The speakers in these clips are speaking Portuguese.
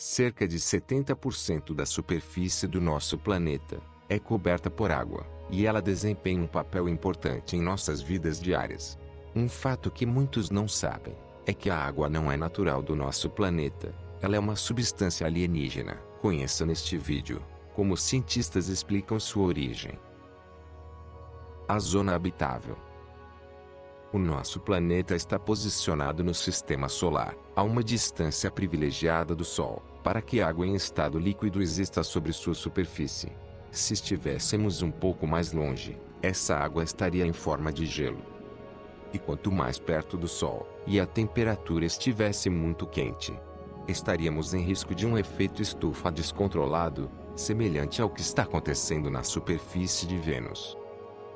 Cerca de 70% da superfície do nosso planeta é coberta por água, e ela desempenha um papel importante em nossas vidas diárias. Um fato que muitos não sabem é que a água não é natural do nosso planeta, ela é uma substância alienígena. Conheça neste vídeo como os cientistas explicam sua origem. A zona habitável. O nosso planeta está posicionado no sistema solar, a uma distância privilegiada do Sol, para que água em estado líquido exista sobre sua superfície. Se estivéssemos um pouco mais longe, essa água estaria em forma de gelo. E quanto mais perto do Sol, e a temperatura estivesse muito quente, estaríamos em risco de um efeito estufa descontrolado, semelhante ao que está acontecendo na superfície de Vênus.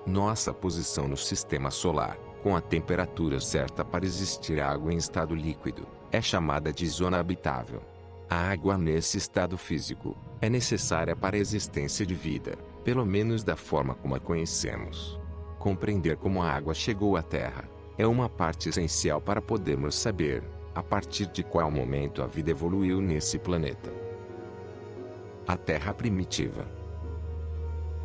Nossa posição no sistema solar, com a temperatura certa para existir água em estado líquido, é chamada de zona habitável. A água nesse estado físico é necessária para a existência de vida, pelo menos da forma como a conhecemos. Compreender como a água chegou à Terra é uma parte essencial para podermos saber a partir de qual momento a vida evoluiu nesse planeta. A Terra primitiva.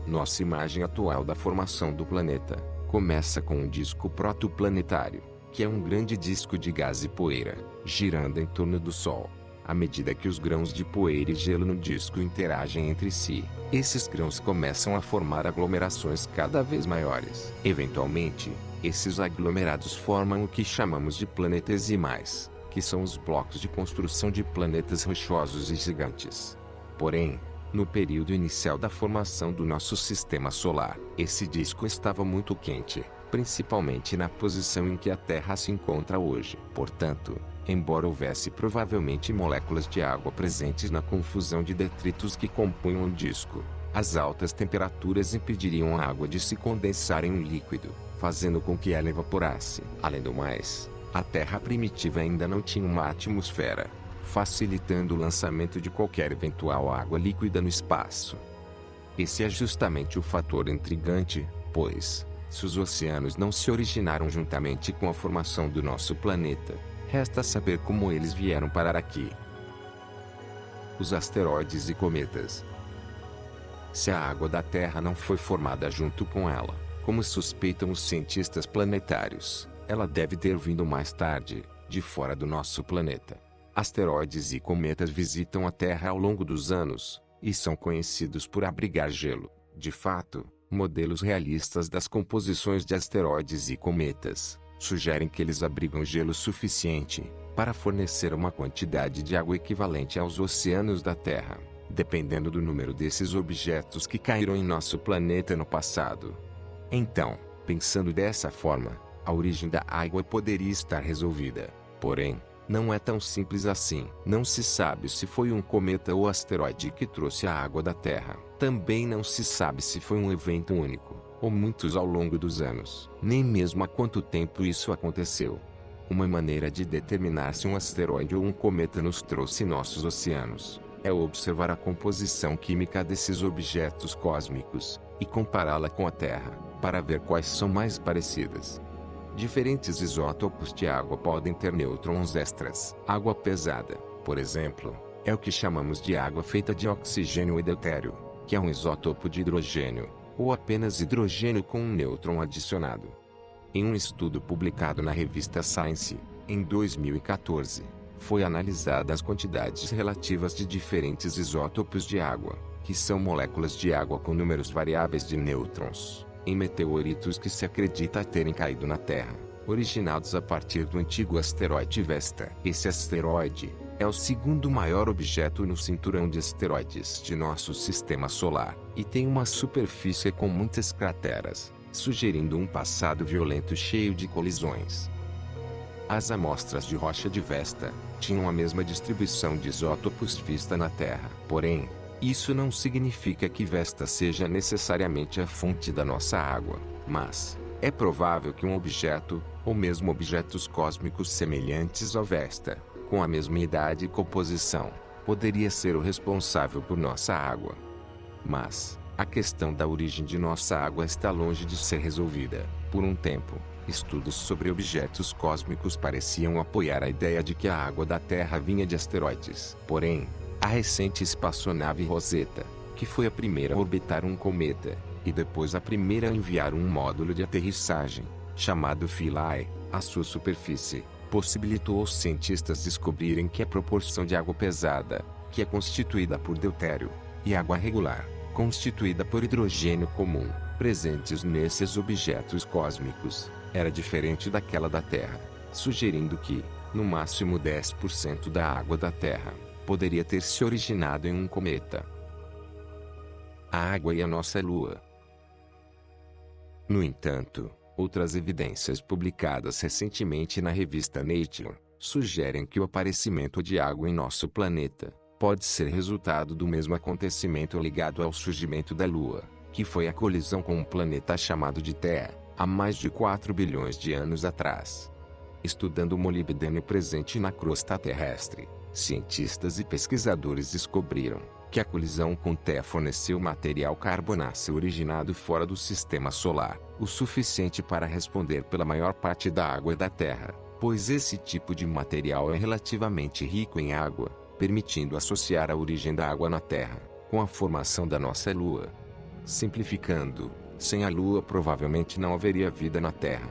Nossa imagem atual da formação do planeta começa com um disco protoplanetário, que é um grande disco de gás e poeira, girando em torno do Sol. À medida que os grãos de poeira e gelo no disco interagem entre si, esses grãos começam a formar aglomerações cada vez maiores. Eventualmente, esses aglomerados formam o que chamamos de planetesimais, que são os blocos de construção de planetas rochosos e gigantes. Porém, no período inicial da formação do nosso sistema solar, esse disco estava muito quente, principalmente na posição em que a Terra se encontra hoje. Portanto, embora houvesse provavelmente moléculas de água presentes na confusão de detritos que compunham o disco, as altas temperaturas impediriam a água de se condensar em um líquido, fazendo com que ela evaporasse. Além do mais, a Terra primitiva ainda não tinha uma atmosfera, facilitando o lançamento de qualquer eventual água líquida no espaço. Esse é justamente o fator intrigante, pois, se os oceanos não se originaram juntamente com a formação do nosso planeta, resta saber como eles vieram parar aqui. Os asteroides e cometas. Se a água da Terra não foi formada junto com ela, como suspeitam os cientistas planetários, ela deve ter vindo mais tarde, de fora do nosso planeta. Asteroides e cometas visitam a Terra ao longo dos anos, e são conhecidos por abrigar gelo. De fato, modelos realistas das composições de asteroides e cometas sugerem que eles abrigam gelo suficiente para fornecer uma quantidade de água equivalente aos oceanos da Terra, dependendo do número desses objetos que caíram em nosso planeta no passado. Então, pensando dessa forma, a origem da água poderia estar resolvida. Porém, não é tão simples assim. Não se sabe se foi um cometa ou asteroide que trouxe a água da Terra. Também não se sabe se foi um evento único, ou muitos ao longo dos anos. Nem mesmo há quanto tempo isso aconteceu. Uma maneira de determinar se um asteroide ou um cometa nos trouxe nossos oceanos é observar a composição química desses objetos cósmicos e compará-la com a Terra, para ver quais são mais parecidas. Diferentes isótopos de água podem ter nêutrons extras. Água pesada, por exemplo, é o que chamamos de água feita de oxigênio e deutério, que é um isótopo de hidrogênio, ou apenas hidrogênio com um nêutron adicionado. Em um estudo publicado na revista Science, em 2014, foi analisada as quantidades relativas de diferentes isótopos de água, que são moléculas de água com números variáveis de nêutrons, em meteoritos que se acredita terem caído na Terra, originados a partir do antigo asteroide Vesta. Esse asteroide é o segundo maior objeto no cinturão de asteroides de nosso sistema solar, e tem uma superfície com muitas crateras, sugerindo um passado violento cheio de colisões. As amostras de rocha de Vesta tinham a mesma distribuição de isótopos vista na Terra. Porém, isso não significa que Vesta seja necessariamente a fonte da nossa água, mas é provável que um objeto, ou mesmo objetos cósmicos semelhantes ao Vesta, com a mesma idade e composição, poderia ser o responsável por nossa água. Mas a questão da origem de nossa água está longe de ser resolvida. Por um tempo, estudos sobre objetos cósmicos pareciam apoiar a ideia de que a água da Terra vinha de asteroides. Porém, A recente espaçonave Rosetta, que foi a primeira a orbitar um cometa, e depois a primeira a enviar um módulo de aterrissagem, chamado Philae, à sua superfície, possibilitou aos cientistas descobrirem que a proporção de água pesada, que é constituída por deutério, e água regular, constituída por hidrogênio comum, presentes nesses objetos cósmicos, era diferente daquela da Terra, sugerindo que, no máximo 10% da água da Terra, poderia ter se originado em um cometa. A água e a nossa Lua. No entanto, outras evidências publicadas recentemente na revista Nature sugerem que o aparecimento de água em nosso planeta pode ser resultado do mesmo acontecimento ligado ao surgimento da Lua, que foi a colisão com um planeta chamado de Terra, há mais de 4 bilhões de anos atrás. Estudando o molibdênio presente na crosta terrestre, cientistas e pesquisadores descobriram que a colisão com Terra forneceu material carbonáceo originado fora do sistema solar, o suficiente para responder pela maior parte da água da Terra, pois esse tipo de material é relativamente rico em água, permitindo associar a origem da água na Terra com a formação da nossa Lua. Simplificando, sem a Lua provavelmente não haveria vida na Terra.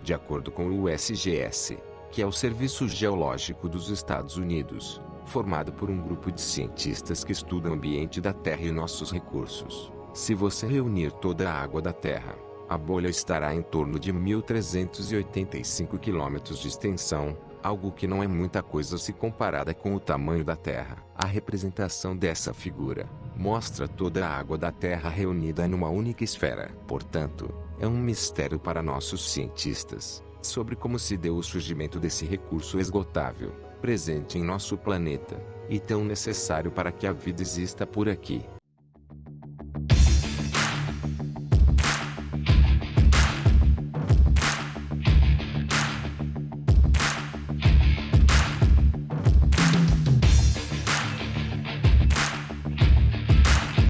De acordo com o USGS, que é o Serviço Geológico dos Estados Unidos, formado por um grupo de cientistas que estudam o ambiente da Terra e nossos recursos, se você reunir toda a água da Terra, a bolha estará em torno de 1.385 km de extensão, algo que não é muita coisa se comparada com o tamanho da Terra. A representação dessa figura mostra toda a água da Terra reunida numa única esfera. Portanto, é um mistério para nossos cientistas sobre como se deu o surgimento desse recurso esgotável, presente em nosso planeta, e tão necessário para que a vida exista por aqui.